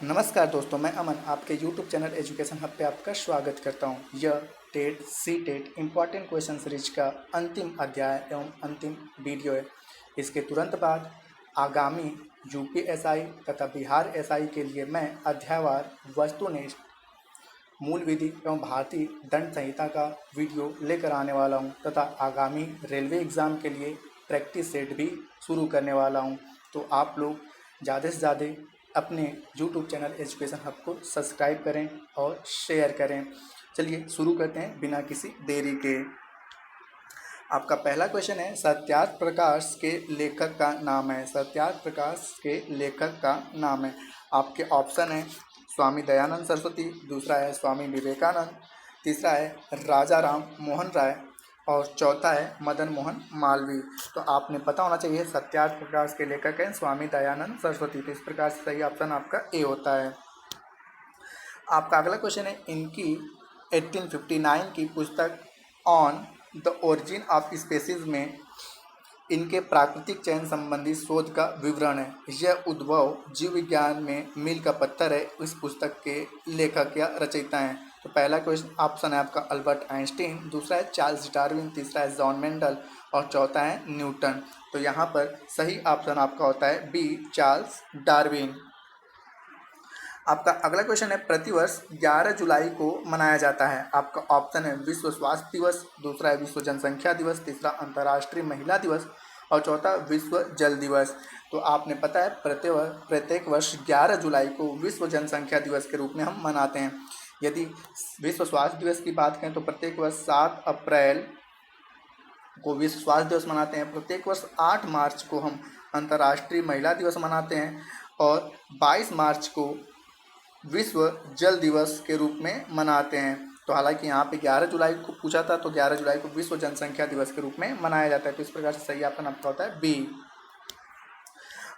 नमस्कार दोस्तों, मैं अमन आपके YouTube चैनल एजुकेशन हब पे आपका स्वागत करता हूँ। यह TET CTET important question series का अंतिम अध्याय एवं अंतिम वीडियो है। इसके तुरंत बाद आगामी यूपीएसआई तथा बिहार एसआई के लिए मैं अध्यायवार वस्तुनिष्ठ मूल विधि एवं भारतीय दंड संहिता का वीडियो लेकर आने वाला हूं तथा आगामी रेलवे एग्ज़ाम के लिए प्रैक्टिस सेट भी शुरू करने वाला हूं। तो आप लोग ज़्यादा से ज़्यादा अपने यूट्यूब चैनल एजुकेशन हब को सब्सक्राइब करें और शेयर करें। चलिए शुरू करते हैं बिना किसी देरी के। आपका पहला क्वेश्चन है, सत्यार्थ प्रकाश के लेखक का नाम है। सत्यार्थ प्रकाश के लेखक का नाम है। आपके ऑप्शन है स्वामी दयानंद सरस्वती, दूसरा है स्वामी विवेकानंद, तीसरा है राजा राम मोहन राय और चौथा है मदन मोहन मालवीय। तो आपने पता होना चाहिए सत्यार्थ प्रकाश के लेखक हैं स्वामी दयानंद सरस्वती। तो इस प्रकार से सही ऑप्शन आपका ए होता है। आपका अगला क्वेश्चन है, इनकी 1859 की पुस्तक on the origin of species में इनके प्राकृतिक चयन संबंधी शोध का विवरण है। यह उद्भव जीव विज्ञान में मील का पत्थर है। इस पुस्तक के लेखक या रचयिता हैं। तो पहला क्वेश्चन ऑप्शन है आपका अल्बर्ट आइंस्टीन, दूसरा है चार्ल्स डार्विन, तीसरा है जॉन मेंडल और चौथा है न्यूटन। तो यहाँ पर सही ऑप्शन आपका होता है बी, चार्ल्स डार्विन। आपका अगला क्वेश्चन है, प्रतिवर्ष 11 जुलाई को मनाया जाता है। आपका ऑप्शन है विश्व स्वास्थ्य दिवस, दूसरा है विश्व जनसंख्या दिवस, तीसरा अंतर्राष्ट्रीय महिला दिवस और चौथा विश्व जल दिवस। तो आपने पता है प्रत्येक वर्ष 11 जुलाई को विश्व जनसंख्या दिवस के रूप में हम मनाते हैं। यदि विश्व स्वास्थ्य दिवस की बात करें तो प्रत्येक वर्ष 7 अप्रैल को विश्व स्वास्थ्य दिवस मनाते हैं। प्रत्येक वर्ष 8 मार्च को हम अंतर्राष्ट्रीय महिला दिवस मनाते हैं और 22 मार्च को विश्व जल दिवस के रूप में मनाते हैं। तो हालांकि यहाँ पे 11 जुलाई को पूछा था, तो 11 जुलाई को विश्व जनसंख्या दिवस के रूप में मनाया जाता है। तो इस प्रकार से सही ऑप्शन आपका होता है बी।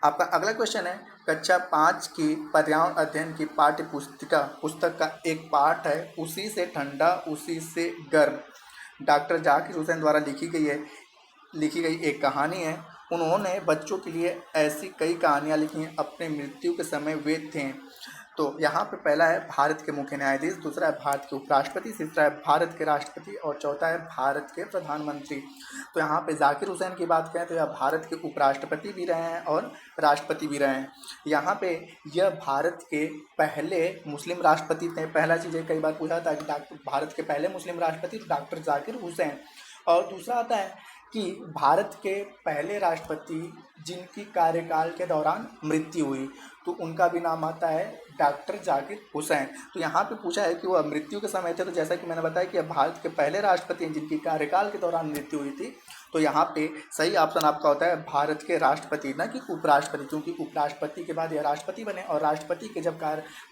आपका अगला क्वेश्चन है, कक्षा 5 की पर्यावरण अध्ययन की पाठ्य पुस्तक का एक पाठ है, उसी से ठंडा उसी से गर्म। डॉक्टर जाकिर हुसैन द्वारा लिखी गई एक कहानी है। उन्होंने बच्चों के लिए ऐसी कई कहानियाँ लिखी हैं। अपने मृत्यु के समय वे थे। तो यहाँ पे पहला है भारत के मुख्य न्यायाधीश, दूसरा है भारत के उपराष्ट्रपति, तीसरा है भारत के राष्ट्रपति और चौथा है भारत के प्रधानमंत्री। तो यहाँ पे जाकिर हुसैन की बात करें तो यह भारत के उपराष्ट्रपति भी रहे हैं और राष्ट्रपति भी रहे हैं। यहाँ पे यह भारत के पहले मुस्लिम राष्ट्रपति थे। पहला चीज़ कई बार पूछा था कि भारत के पहले मुस्लिम राष्ट्रपति डॉक्टर जाकिर हुसैन। और दूसरा आता है कि भारत के पहले राष्ट्रपति जिनकी कार्यकाल के दौरान मृत्यु हुई, तो उनका भी नाम आता है डॉक्टर जाकिर हुसैन। तो यहाँ पे पूछा है कि वह मृत्यु के समय थे, तो जैसा कि मैंने बताया कि भारत के पहले राष्ट्रपति हैं जिनकी कार्यकाल के दौरान मृत्यु हुई थी। तो यहाँ पे सही ऑप्शन आपका होता है भारत के राष्ट्रपति, न कि उपराष्ट्रपति, क्योंकि उपराष्ट्रपति के बाद यह राष्ट्रपति बने और राष्ट्रपति के जब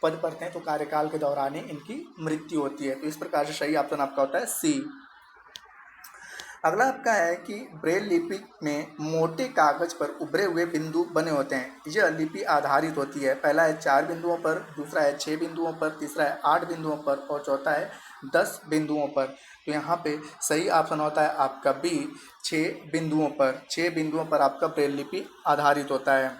पद पर थे तो कार्यकाल के दौरान ही इनकी मृत्यु होती है। तो इस प्रकार से सही ऑप्शन आपका होता है सी। अगला आपका है कि ब्रेल लिपि में मोटे कागज पर उभरे हुए बिंदु बने होते हैं। यह लिपि आधारित होती है। पहला है 4 बिंदुओं पर, दूसरा है 6 बिंदुओं पर, तीसरा है 8 बिंदुओं पर और चौथा है 10 बिंदुओं पर। तो यहाँ पे सही ऑप्शन होता है आपका बी, 6 बिंदुओं पर। 6 बिंदुओं पर आपका ब्रेल लिपि आधारित होता है।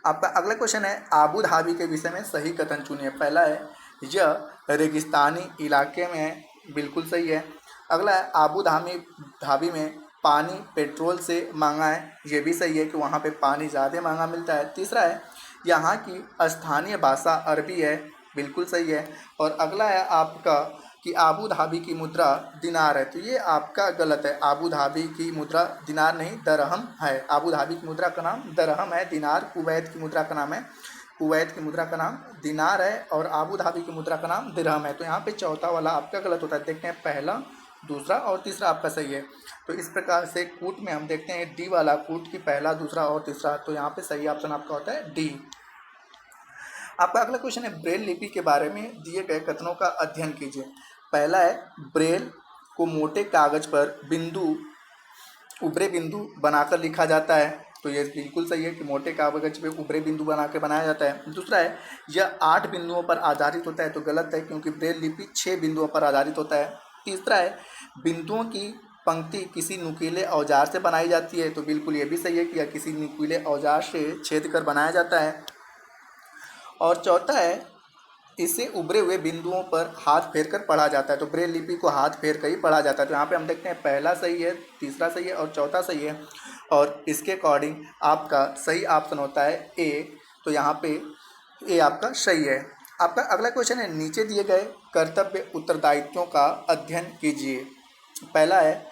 आपका अगला क्वेश्चन है, आबू धाबी के विषय में सही कथन चुनिए। पहला है यह रेगिस्तानी इलाके में, बिल्कुल सही है। अगला है आबू धाबी में पानी पेट्रोल से महंगा है, ये भी सही है कि वहाँ पे पानी ज़्यादा महंगा मिलता है। तीसरा है यहाँ की स्थानीय भाषा अरबी है, बिल्कुल सही है। और अगला है आपका कि आबू धाबी की मुद्रा दिनार है, तो ये आपका गलत है। आबू धाबी की मुद्रा दिनार नहीं दरहम है। आबू धाबी की मुद्रा का नाम दरहम है। दिनार कुवैत की मुद्रा का नाम है, कुवैत की मुद्रा का नाम दिनार है और आबू धाबी की मुद्रा का नाम दिरहम है। तो यहाँ पे चौथा वाला आपका गलत होता है। देखते हैं पहला, दूसरा और तीसरा आपका सही है। तो इस प्रकार से कूट में हम देखते हैं डी वाला कूट की पहला, दूसरा और तीसरा। तो यहाँ पे सही ऑप्शन आपका होता है डी। आपका अगला क्वेश्चन है, ब्रेल लिपि के बारे में दिए गए कथनों का अध्ययन कीजिए। पहला है ब्रेल को मोटे कागज पर उभरे बिंदु बनाकर लिखा जाता है, तो ये बिल्कुल सही है कि मोटे कागज पे उभरे बिंदु बना के बनाया जाता है। दूसरा है यह 8 बिंदुओं पर आधारित होता है, तो गलत है क्योंकि ब्रेल लिपि 6 बिंदुओं पर आधारित होता है। तीसरा है बिंदुओं की पंक्ति किसी नुकीले औजार से बनाई जाती है, तो बिल्कुल ये भी सही है कि यह किसी नुकीले औजार से छेद कर बनाया जाता है। और चौथा है इसे उभरे हुए बिंदुओं पर हाथ फेर कर पढ़ा जाता है। तो ब्रेल लिपि को हाथ फेर कर ही पढ़ा जाता है। तो यहाँ पे हम देखते हैं पहला सही है, तीसरा सही है और चौथा सही है, और इसके अकॉर्डिंग आपका सही ऑप्शन होता है ए। तो यहाँ पे ए आपका सही है। आपका अगला क्वेश्चन है, नीचे दिए गए कर्तव्य उत्तरदायित्वों का अध्ययन कीजिए। पहला है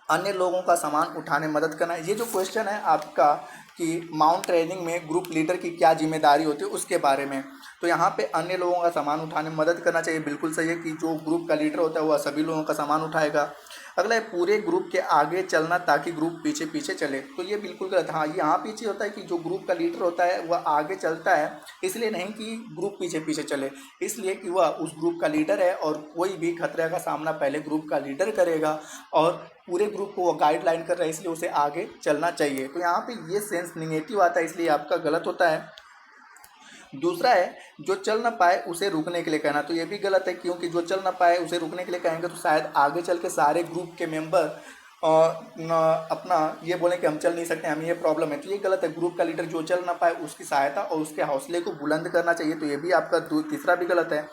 अन्य लोगों का सामान उठाने में मदद करना। ये जो क्वेश्चन है आपका कि माउंट ट्रेनिंग में ग्रुप लीडर की क्या जिम्मेदारी होती है उसके बारे में। तो यहाँ पे अन्य लोगों का सामान उठाने में मदद करना चाहिए, बिल्कुल सही है कि जो ग्रुप का लीडर होता है वह सभी लोगों का सामान उठाएगा। अगला है पूरे ग्रुप के आगे चलना ताकि ग्रुप पीछे पीछे चले। तो ये बिल्कुल गलत। हाँ, यहाँ पीछे होता है कि जो ग्रुप का लीडर होता है वह आगे चलता है, इसलिए नहीं कि ग्रुप पीछे पीछे चले, इसलिए कि वह उस ग्रुप का लीडर है और कोई भी खतरे का सामना पहले ग्रुप का लीडर करेगा और पूरे ग्रुप को वो गाइडलाइन कर रहा है, इसलिए उसे आगे चलना चाहिए। तो यहाँ पे ये सेंस निगेटिव आता है, इसलिए आपका गलत होता है। दूसरा है जो चल ना पाए उसे रुकने के लिए कहना। तो ये भी गलत है, क्योंकि जो चल ना पाए उसे रुकने के लिए कहेंगे तो शायद आगे चल के सारे ग्रुप के मेंबर अपना ये बोले कि हम चल नहीं सकते, हमें ये प्रॉब्लम है। तो ये गलत है। ग्रुप का लीडर जो चल ना पाए उसकी सहायता और उसके हौसले को बुलंद करना चाहिए। तो ये भी आपका तीसरा भी गलत है।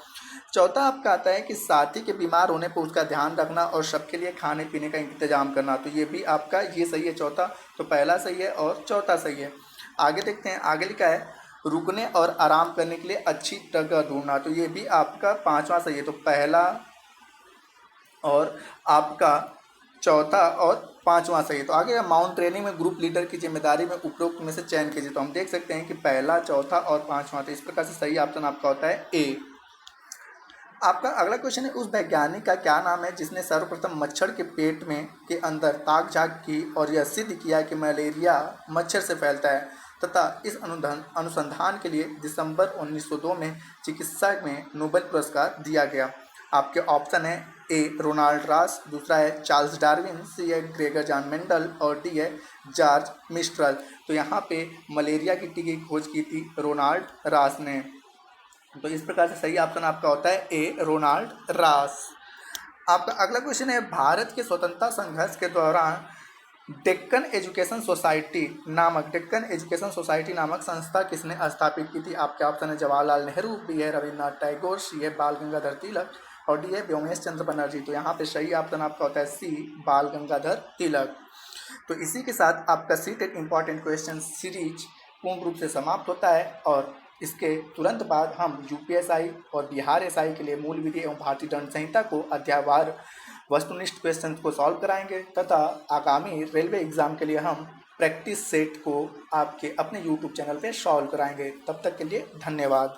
चौथा आपका आता है कि साथी के बीमार होने पर उसका ध्यान रखना और सबके लिए खाने पीने का इंतजाम करना। तो ये भी आपका ये सही है चौथा। तो पहला सही है और चौथा सही है। आगे देखते हैं, आगे लिखा है रुकने और आराम करने के लिए अच्छी जगह ढूंढना। तो ये भी आपका पांचवा सही है। तो पहला और आपका चौथा और पांचवा सही है। तो आगे माउंट ट्रेनिंग में ग्रुप लीडर की जिम्मेदारी में उपरोक्त में से चयन कीजिए। तो हम देख सकते हैं कि पहला, चौथा और पांचवा। तो इस प्रकार से सही ऑप्शन आपका होता है ए। आपका अगला क्वेश्चन है उस वैज्ञानिक का क्या नाम है जिसने सर्वप्रथम मच्छर के पेट में के अंदर ताक झांक की और यह सिद्ध किया कि मलेरिया मच्छर से फैलता है तथा इस अनुसंधान के लिए दिसंबर 1902 में चिकित्सा में नोबेल पुरस्कार दिया गया। आपके ऑप्शन है ए रोनाल्ड रास, दूसरा है चार्ल्स डार्विन, सी है ग्रेगर जॉन मेंडल और डी है जॉर्ज मिस्ट्रल। तो यहाँ पे मलेरिया की टीके की खोज की थी रोनाल्ड रास ने। तो इस प्रकार से सही ऑप्शन आपका होता है ए रोनाल्ड रास। आपका अगला क्वेश्चन है भारत के स्वतंत्रता संघर्ष के दौरान डेक्कन एजुकेशन सोसाइटी नामक संस्था किसने स्थापित की थी। आपके ऑप्शन है जवाहरलाल नेहरू, बी है रविन्द्रनाथ टैगोर, सी है बाल गंगाधर तिलक और डी है व्योमेश चंद्र बनर्जी। तो यहाँ पे सही ऑप्शन आपका होता है सी बाल गंगाधर तिलक। तो इसी के साथ आपका सीटेट इम्पॉर्टेंट क्वेश्चन सीरीज पूर्ण रूप से समाप्त होता है और इसके तुरंत बाद हम यूपीएसआई और बिहार एसआई के लिए मूल विधि एवं भारतीय दंड संहिता को अध्यायवार वस्तुनिष्ठ क्वेश्चन को सॉल्व कराएंगे तथा आगामी रेलवे एग्जाम के लिए हम प्रैक्टिस सेट को आपके अपने यूट्यूब चैनल पे सॉल्व कराएंगे। तब तक के लिए धन्यवाद।